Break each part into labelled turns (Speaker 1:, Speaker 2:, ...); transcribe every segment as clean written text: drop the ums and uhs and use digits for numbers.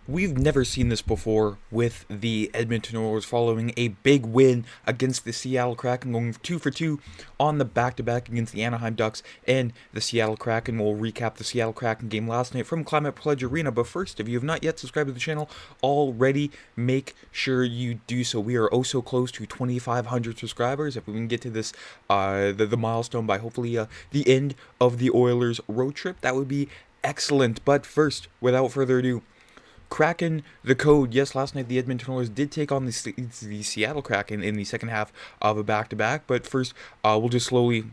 Speaker 1: We've never seen this before with the Edmonton Oilers following a big win against the Seattle Kraken, going 2 for 2 on the back-to-back against the Anaheim Ducks and the Seattle Kraken. We'll recap the Seattle Kraken game last night from Climate Pledge Arena, but first, if you have not yet subscribed to the channel already, make sure you do so. We are oh so close to 2,500 subscribers. If we can get to this, the milestone by hopefully the end of the Oilers road trip, that would be excellent. But first, without further ado, Kraken, the code. Yes, last night the Edmonton Oilers did take on the Seattle Kraken in the second half of a back-to-back. But first, we'll just slowly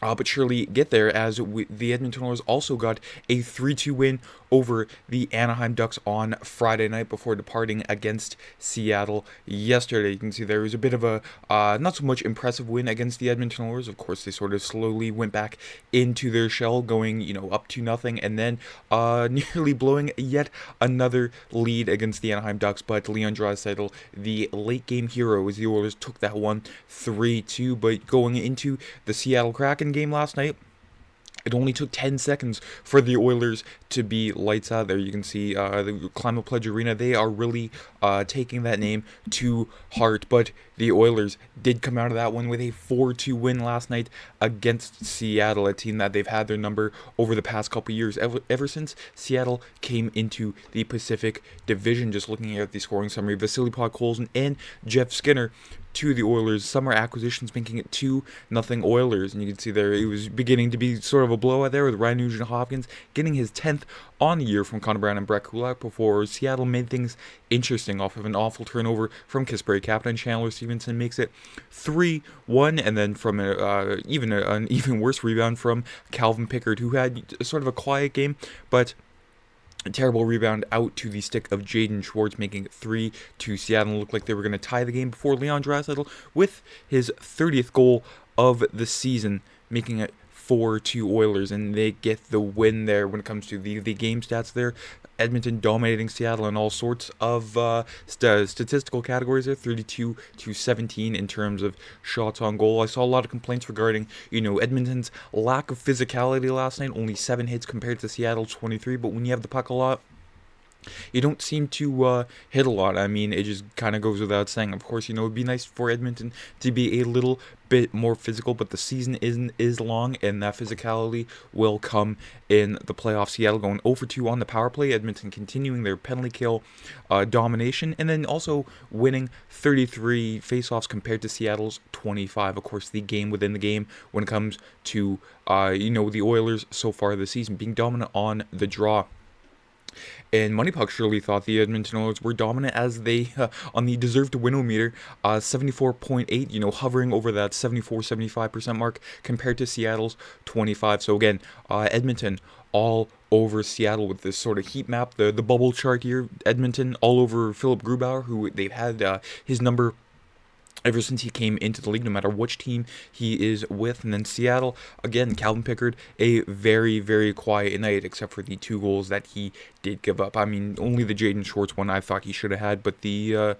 Speaker 1: but surely get there, as the Edmonton Oilers also got a 3-2 win over the Anaheim Ducks on Friday night before departing against Seattle yesterday. You can see there was a bit of a not so much impressive win against the Edmonton Oilers. Of course, they sort of slowly went back into their shell, going up 2-0, and then nearly blowing yet another lead against the Anaheim Ducks. But Leon Draisaitl, the late game hero, as the Oilers took that one 3-2. But going into the Seattle Kraken game last night, it only took 10 seconds for the Oilers to be lights out. There you can see the Climate Pledge Arena. They are really taking that name to heart. But the Oilers did come out of that one with a 4-2 win last night against Seattle, a team that they've had their number over the past couple years, ever since Seattle came into the Pacific Division. Just looking at the scoring summary, Vasily Podkolzin and Jeff Skinner to the Oilers, summer acquisitions, making it 2-0 Oilers. And you can see there it was beginning to be sort of a blowout there, with Ryan Nugent-Hopkins getting his 10th on the year from Connor McDavid and Brett Kulak, before Seattle made things interesting off of an awful turnover from Kasperi Kapanen. Chandler Stevenson makes it 3-1, and then from an even worse rebound from Calvin Pickard, who had sort of a quiet game, but a terrible rebound out to the stick of Jaden Schwartz, making it 3-2 Seattle. Looked like they were going to tie the game before Leon Draisaitl, with his 30th goal of the season, making it 4-2 Oilers, and they get the win there. When it comes to the game stats there, Edmonton dominating Seattle in all sorts of statistical categories there, 32-17 in terms of shots on goal. I saw a lot of complaints regarding, Edmonton's lack of physicality last night, only 7 hits compared to Seattle's 23, but when you have the puck a lot, you don't seem to hit a lot. I mean, it just kind of goes without saying. Of course, it'd be nice for Edmonton to be a little bit more physical, but the season is long, and that physicality will come in the playoffs. Seattle going 0 for 2 on the power play. Edmonton continuing their penalty kill domination, and then also winning 33 faceoffs compared to Seattle's 25. Of course, the game within the game when it comes to the Oilers so far this season, being dominant on the draw. And Money Puck surely thought the Edmonton Oilers were dominant, as they, on the deserved to win-o-meter, 74.8, hovering over that 74-75% mark compared to Seattle's 25. So again, Edmonton all over Seattle with this sort of heat map, the bubble chart here. Edmonton all over Philip Grubauer, who they've had his number ever since he came into the league, no matter which team he is with. And then Seattle, again, Calvin Pickard, a very, very quiet night, except for the 2 goals that he did give up. I mean, only the Jaden Schwartz one I thought he should have had, but the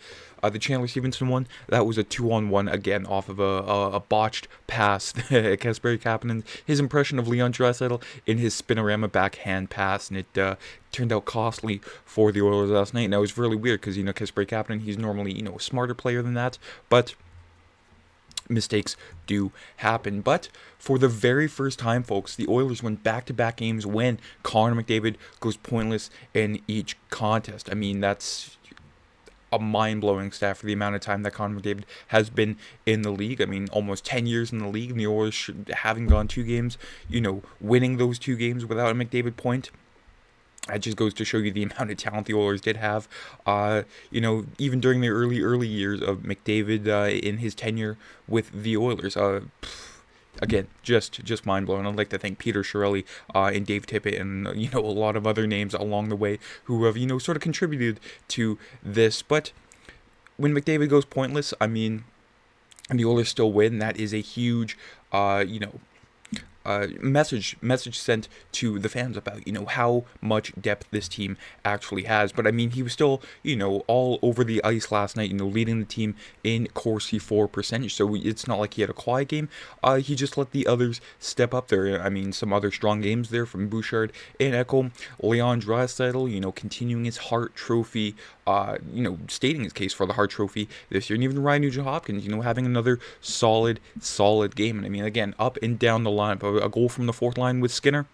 Speaker 1: Chandler Stevenson one, that was a 2-on-1, again, off of a botched pass. Kasperi Kapanen, his impression of Leon Draisaitl in his spinorama backhand pass, and it turned out costly for the Oilers last night. And that was really weird, because, Kasperi Kapanen, he's normally, a smarter player than that, but mistakes do happen. But for the very first time, folks, the Oilers win back-to-back games when Connor McDavid goes pointless in each contest. I mean, that's a mind-blowing stat for the amount of time that Connor McDavid has been in the league. I mean, almost 10 years in the league, and the Oilers having gone 2 games, winning those 2 games without a McDavid point. That just goes to show you the amount of talent the Oilers did have. Even during the early years of McDavid in his tenure with the Oilers. Again, just mind-blowing. I'd like to thank Peter Chiarelli and Dave Tippett and, a lot of other names along the way who have, sort of contributed to this. But when McDavid goes pointless, I mean, and the Oilers still win, that is a huge, message sent to the fans about how much depth this team actually has. But I mean, he was still all over the ice last night, leading the team in Corsi for percentage. So it's not like he had a quiet game. He just let the others step up there. I mean, some other strong games there from Bouchard and Ekholm. Leon Draisaitl, continuing his Hart Trophy, stating his case for the Hart Trophy this year. And even Ryan Nugent-Hopkins, having another solid game. And I mean, again, up and down the line. A goal from the fourth line with Skinner.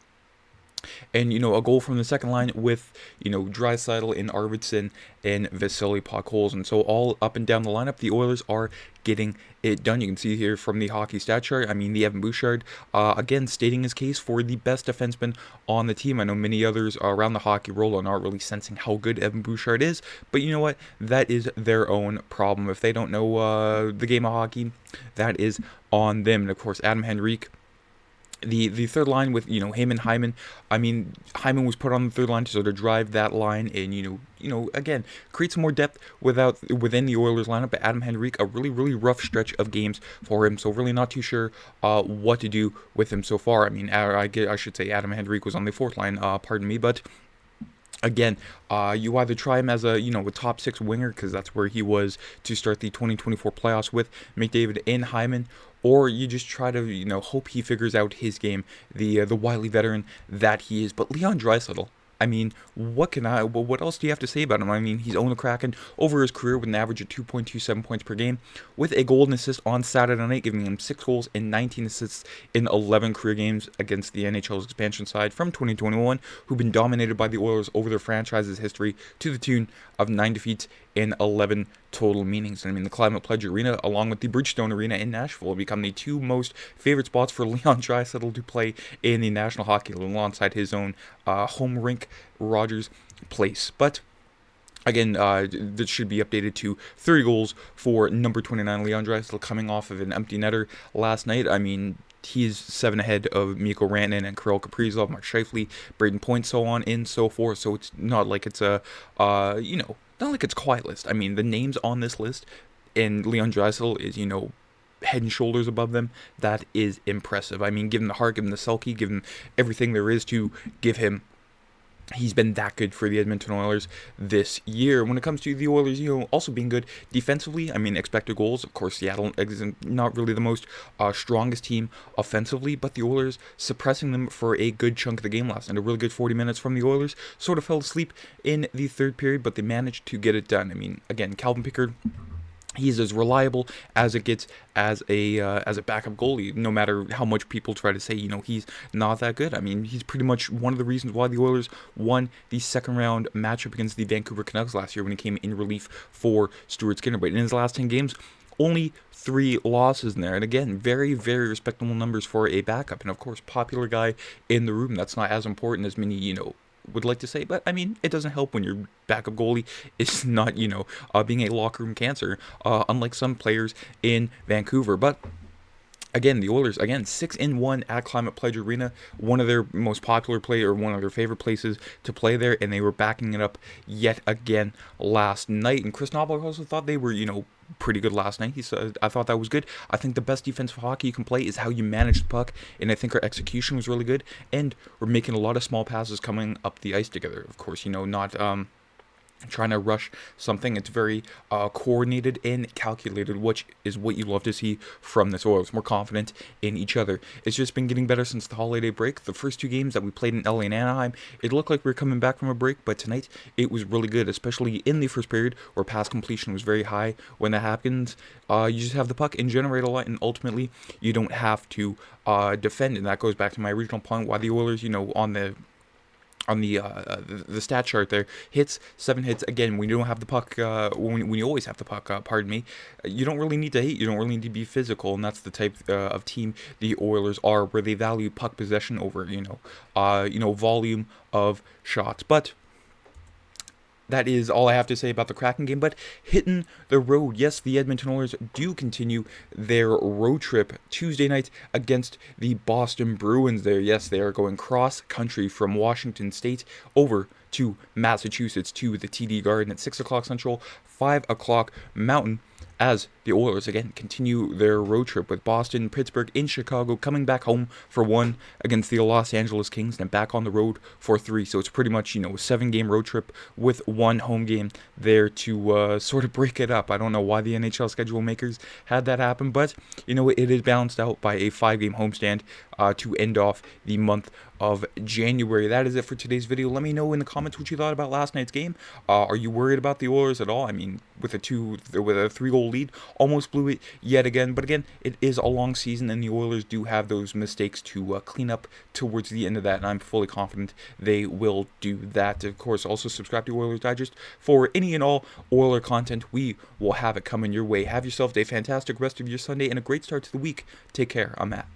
Speaker 1: And, a goal from the second line with, Draisaitl and Arvidsson and Vasily Podkolzin. And so all up and down the lineup, the Oilers are getting it done. You can see here from the hockey stat chart, I mean, the Evan Bouchard, again, stating his case for the best defenseman on the team. I know many others around the hockey world are not really sensing how good Evan Bouchard is, but you know what? That is their own problem. If they don't know the game of hockey, that is on them. And, of course, Adam Henrique, the third line with him and Hyman. I mean, Hyman was put on the third line to sort of drive that line and again create some more depth within the Oilers lineup. But Adam Henrique, a really rough stretch of games for him, so really not too sure what to do with him so far. I mean, I should say Adam Henrique was on the fourth line, pardon me, but again, you either try him as a top six winger, because that's where he was to start the 2024 playoffs with McDavid and Hyman, or you just try to hope he figures out his game, the wily veteran that he is. But Leon Draisaitl, I mean, what else do you have to say about him? I mean, he's owned the Kraken over his career with an average of 2.27 points per game, with a goal and assist on Saturday night, giving him 6 goals and 19 assists in 11 career games against the NHL's expansion side from 2021, who've been dominated by the Oilers over their franchise's history to the tune of 9 defeats in 11 total meetings. I mean, the Climate Pledge Arena, along with the Bridgestone Arena in Nashville, have become the two most favorite spots for Leon Draisaitl to play in the National Hockey League, alongside his own home rink, Rogers Place. But again, this should be updated to 30 goals for number 29 Leon Draisaitl, coming off of an empty netter last night. I mean, he's 7 ahead of Mikko Rantanen and Kirill Kaprizov, Mark Scheifele, Braden Point, so on and so forth. So it's not like it's a, not like it's a quiet list. I mean, the names on this list, and Leon Draisaitl is, head and shoulders above them. That is impressive. I mean, give him the heart, give him the sulky, give him everything there is to give him. He's been that good for the Edmonton Oilers this year. When it comes to the Oilers, also being good defensively, I mean, expected goals, of course, Seattle isn't not really the most strongest team offensively, but the Oilers suppressing them for a good chunk of the game last night. A really good 40 minutes from the Oilers. Sort of fell asleep in the third period, but they managed to get it done. I mean, again, Calvin Pickard, he's as reliable as it gets as a backup goalie, no matter how much people try to say, he's not that good. I mean, he's pretty much one of the reasons why the Oilers won the second round matchup against the Vancouver Canucks last year when he came in relief for Stuart Skinner. But in his last 10 games, only 3 losses in there. And again, very respectable numbers for a backup. And of course, popular guy in the room. That's not as important as many, would like to say, but I mean, it doesn't help when your backup goalie is not, being a locker room cancer, unlike some players in Vancouver. But again, the Oilers, 6-1 at Climate Pledge Arena, one of their most popular one of their favorite places to play there, and they were backing it up yet again last night. And Kris Knoblauch also thought they were, pretty good last night. He said, I thought that was good. I think the best defensive hockey you can play is how you manage the puck, and I think our execution was really good, and we're making a lot of small passes coming up the ice together. Of course, not trying to rush something. It's very coordinated and calculated, which is what you love to see from this Oilers. More confident in each other. It's just been getting better since the holiday break. The first 2 games that we played in LA and Anaheim, it looked like we were coming back from a break, but tonight it was really good, especially in the first period where pass completion was very high. When that happens, you just have the puck and generate a lot, and ultimately you don't have to defend. And that goes back to my original point, why the Oilers, on the stat chart there, 7 hits. Again, when you don't have the puck, when you always have the puck, pardon me, you don't really need to hit, you don't really need to be physical, and that's the type of team the Oilers are, where they value puck possession over, volume of shots. But that is all I have to say about the Kraken game. But hitting the road, yes, the Edmonton Oilers do continue their road trip Tuesday night against the Boston Bruins there. Yes, they are going cross-country from Washington State over to Massachusetts to the TD Garden at 6 o'clock Central, 5 o'clock Mountain. as the Oilers again continue their road trip with Boston, Pittsburgh, in Chicago, coming back home for one against the Los Angeles Kings, and back on the road for three. So it's pretty much, a 7-game road trip with one home game there to sort of break it up. I don't know why the NHL schedule makers had that happen, but it is balanced out by a 5-game homestand to end off the month of January. That is it for today's video. Let me know in the comments what you thought about last night's game. Are you worried about the Oilers at all? I mean, with a 3-goal lead, almost blew it yet again. But again, it is a long season, and the Oilers do have those mistakes to clean up towards the end of that, and I'm fully confident they will do that. Of course, also subscribe to Oilers Digest for any and all Oiler content. We will have it coming your way. Have yourself a fantastic rest of your Sunday and a great start to the week. Take care. I'm Matt.